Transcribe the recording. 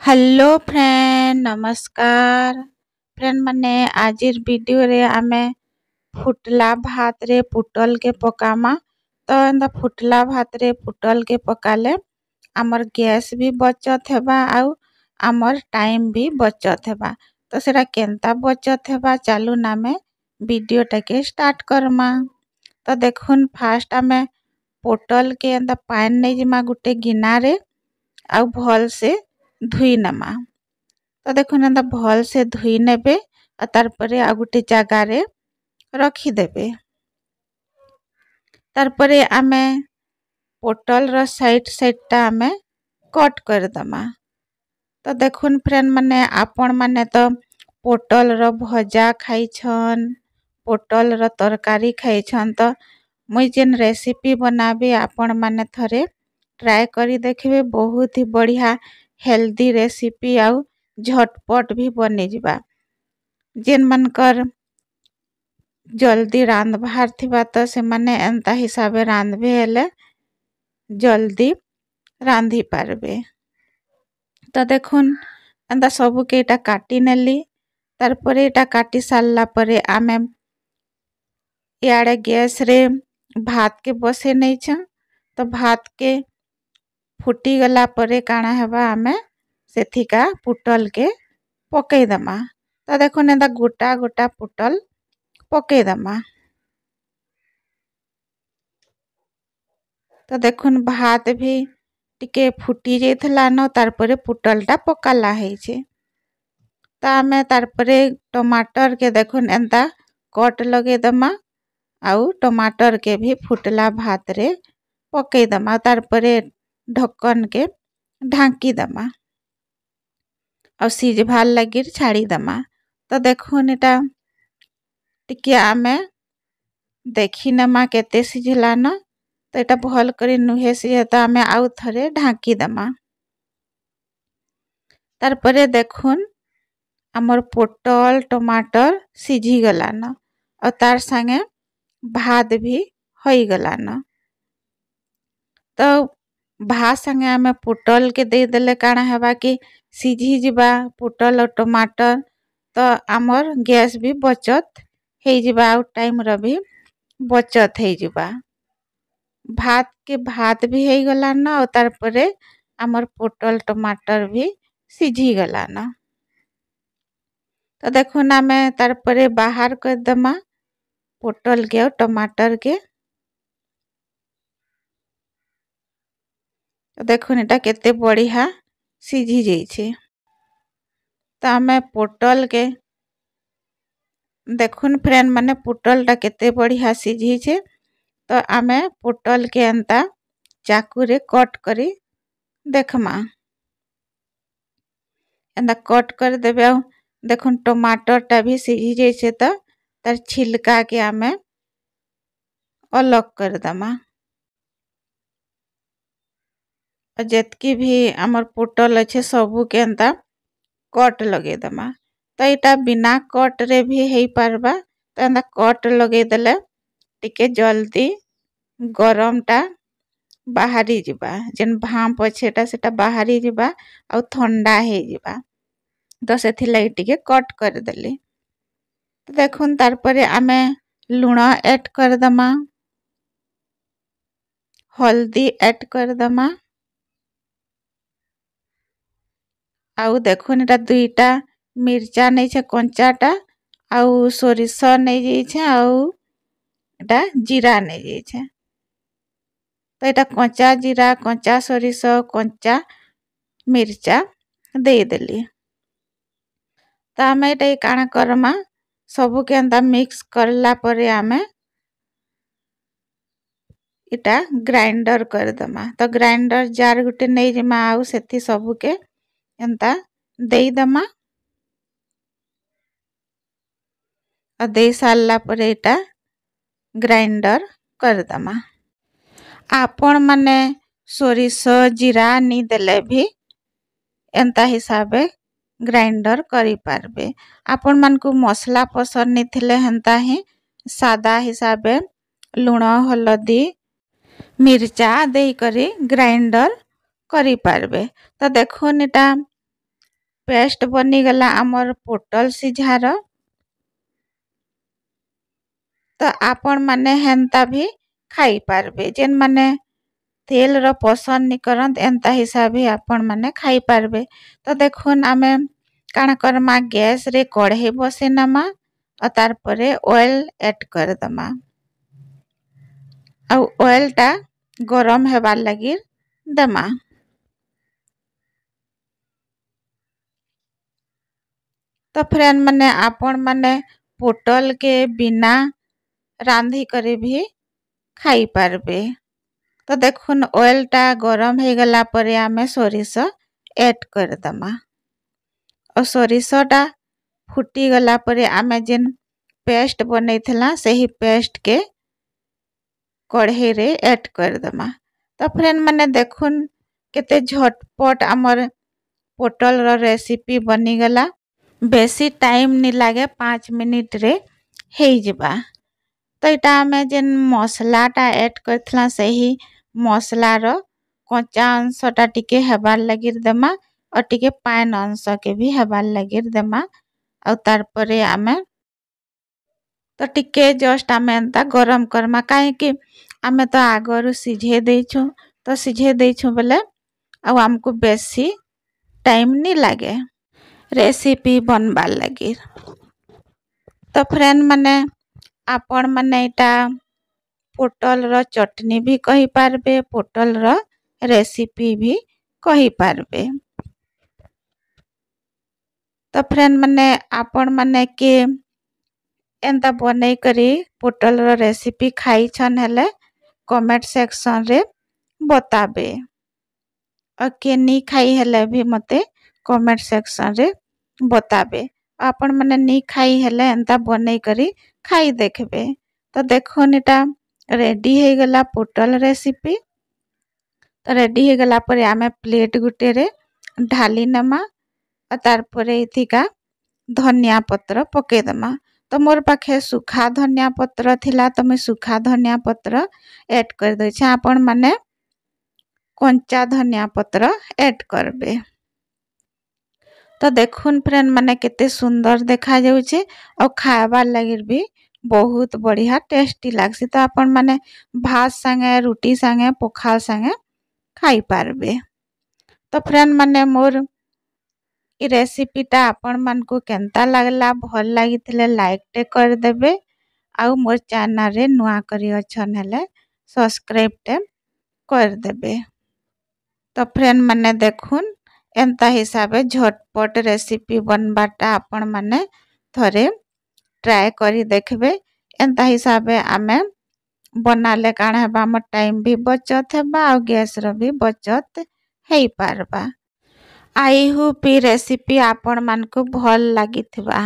Hello friend नमस्कार friend माने आजिर video रे आमे फुटला भात रे पुटल के पकामा। तो एंदा फुटला भात रे पुटल के पकाले आमर गैस भी बचत हेबा आउ आमर टाइम भी बचत हेबा। तो सेरा केंता बचत हेबा चालू नामे वीडियो टाके स्टार्ट करमा। तो देखुन फास्ट आमे पुटल के एंदा पानी नै जिमा गुटे गिना रे आउ भल से धुई नमा। तो देखुन एंदा भल से धुई नेबे आ तार परे आ गुटे जगह रे रखी देबे। तार परे आमे पोटल रो साइड टा आमे कट कर दमा। तो देखुन फ्रेंड माने आपण माने तो पोटल रो भजा खाई छन, पोटल रो तरकारी खाई छन। तो मुई जेन रेसिपी बनाबे आपण माने थरे ट्राई करी देखबे। बहुत ही बढ़िया हेल्दी रेसिपी आउ झटपट भी बनी जिबा। जेन मनकर जल्दी रांध बाहर थिबा तो से माने एंता हिसाबे रांधबे हेले जल्दी रांधी पारबे। तो देखुन एंता सबु के एटा काटी नेली। तार परे एटा काटी सारला परे आमे याडे गैस रे भात के बसे नै छ। तो भात के फुटी गला परे काना हेबा आमे सेथिका पुटल के पकई दमा। तो देखुन एंता गोटा गोटा पुटल पकई दमा। तो देखुन भात भी टिके फुटी जेथला न तार परे पुटल टा पकाला है छे। तो आमे तार परे टमाटर के देखुन एंता कट लगे दमा आउ टमाटर के भी फुटला भात रे पकई दमा। तार परे ढक्कन के ढांकी दमा और सिझभार लगी छाड़ी दमा। तो देखुन एटा टिके आमे देखी नमा केते सिझला न। तो एटा भल करी नुहे सिझे तो आमे आउ थरे ढांकी दमा। तार परे देखुन आमर पोटल टमाटर सिझी गला न और तार संगे भात भी होई गला न। तो भात संगे आमे पुटल के दे देले काना हेबा कि सिझी जिबा पुटल और टमाटर। तो आमर गैस भी बचत हे जिबा आउ टाइम रो भी बचत हे जिबा। भात के भात भी हे गला न और तार परे आमर पुटल टमाटर भी सिझी गला न। तो देखुन आमे तार परे बाहर कर दमा पुटल के और टमाटर के। तो देखुन एटा केते बढ़िया सिझी जाइछे। तो आमे पुटल के देखुन फ्रेंड माने पुटल टा केते बढ़िया सिझी छे। तो आमे पुटल के एंता चाकू रे कट करी देखमा। एंता कट कर देबे। देखुन टमाटर टा भी सिझी जाइछे। तो तार छिलका के आमे अलग कर दमा। जेतकी भी आमर पुटल अच्छे सबू के एंता कट लगे दमा। तो एटा बिना कट रे भी हेई पारबा। तो एंता कट लगे देले टिके जल्दी गरम टा बाहरी जिबा। जेन भाप अच्छेटा सेटा बाहरी जिबा और ठंडा हे जिबा। तो सेथि लगी टिके कट कर देली। तो देखुन तार परे आमे लूण ऐड कर दमा, हल्दी ऐड कर दमा आउ देखुन एटा दुईटा मिर्चा नै छे कंचाटा आउ सोरिष नै जाइछे आउ एटा जीरा नै जाइछे। तो एटा कंचा जीरा कंचा सोरिष कंचा मिर्चा दे देली। तो आमे एटा काना करमा सबू के एंता मिक्स करला परे आमे एटा ग्राइंडर कर दमा। तो ग्राइंडर जार गुटे नै जिमा आउ सेथि सबू के एंता देई दमा और दे सारला परे एटा ग्राइंडर कर दमा। आपण माने सोरिष जीरा नी देले भी एंता हिसाबे ग्राइंडर करी पारबे। आपण मान को मसला पसंद नी थिले हेंता ही सादा हिसाबे लूण हलदी मिर्चा देई करी ग्राइंडर करी पारबे। तो देखुन एटा पेस्ट बनीगला आमर पोटल सिझार। तो आपण माने हेन्ता भी खाई पारबे जेन माने तेल रो पसंद नि करंत एंता हिसाब भी आपण माने खाई पारबे। तो देखुन आमे काना करमा गैस रे कढ़े बसेनामा और तार परे ऑयल ऐड कर दमा और ऑयल टा गरम हेबार लगी दमा। तो फ्रेंड माने आपण माने पोटल के बिना रांधी करे भी खाई पारबे। तो देखुन ऑयल टा गरम हे गला परे आमे सोरिष ऐड कर दमा और सोरिष टा फुटी गला परे आमे जेन पेस्ट बनैथिला सही पेस्ट के कढ़े रे ऐड कर दमा। तो फ्रेंड माने देखुन केते झटपट आमर पोटल रो रेसिपी बनी गला। बेसी टाइम नि लागे 5 मिनिट रे हे जिबा। तो इटा आमे जेन मसला टा ऐड करथला सही मसला रो कच्चा अंश टा टिके हेबार लगी देमा और टिके पान अंश के भी हेबार लगी देमा और तार परे आमे तो टिके जस्ट आमे एंता गरम करमा काहे कि आमे तो आगरु सिझे देइछु। तो सिझे देइछु बोले और हमको बेसी टाइम नि लागे रेसिपी बनबार लगी। तो फ्रेंड माने आपण माने इटा पोटल रो चटनी भी कही पारबे पोटल रो रेसिपी भी कही पारबे। तो फ्रेंड माने आपण माने के एंता बनै करी पोटल रो रेसिपी खाई छन हेले कमेंट सेक्शन रे बताबे और के नी खाई हेले भी मते कमेंट सेक्शन रे बताबे। आपण माने नी खाई हेले एंता बनै करी खाई देखबे। तो देखो निटा रेडी हे गला पोटल रेसिपी। तो रेडी हे गला परे आमे प्लेट गुटे रे ढाली नमा और तार परे इथिका धनिया पत्र पके दमा। तो मोर पाखे सुखा धनिया पत्र थिला तो मैं सुखा धनिया पत्र ऐड कर दे छ। आपण माने कंचा धनिया पत्र ऐड करबे। तो देखुन फ्रेंड माने केते सुंदर देखा जाउछे और खाबार लागि भी बहुत बढ़िया टेस्टी लागसी। तो आपण माने भात संगे रोटी संगे पखाल संगे खाई पारबे। तो फ्रेंड माने मोर ई रेसिपी टा आपण मान को केनता लागला भल लागिथिले लाइक टे कर देबे और मोर चैनल रे नुआ करी अछन हेले सब्सक्राइब टे कर देबे। तो फ्रेंड माने देखुन एंता हिसाबे झटपट रेसिपी बनबाटा आपण माने थरे ट्राई करी देखबे। एंता हिसाबे आमे बनाले काना हेबा हमर टाइम भी बचत हेबा और गैस रो भी बचत हेई पारबा। आई होप ई रेसिपी आपण मान को भल लागिथिबा।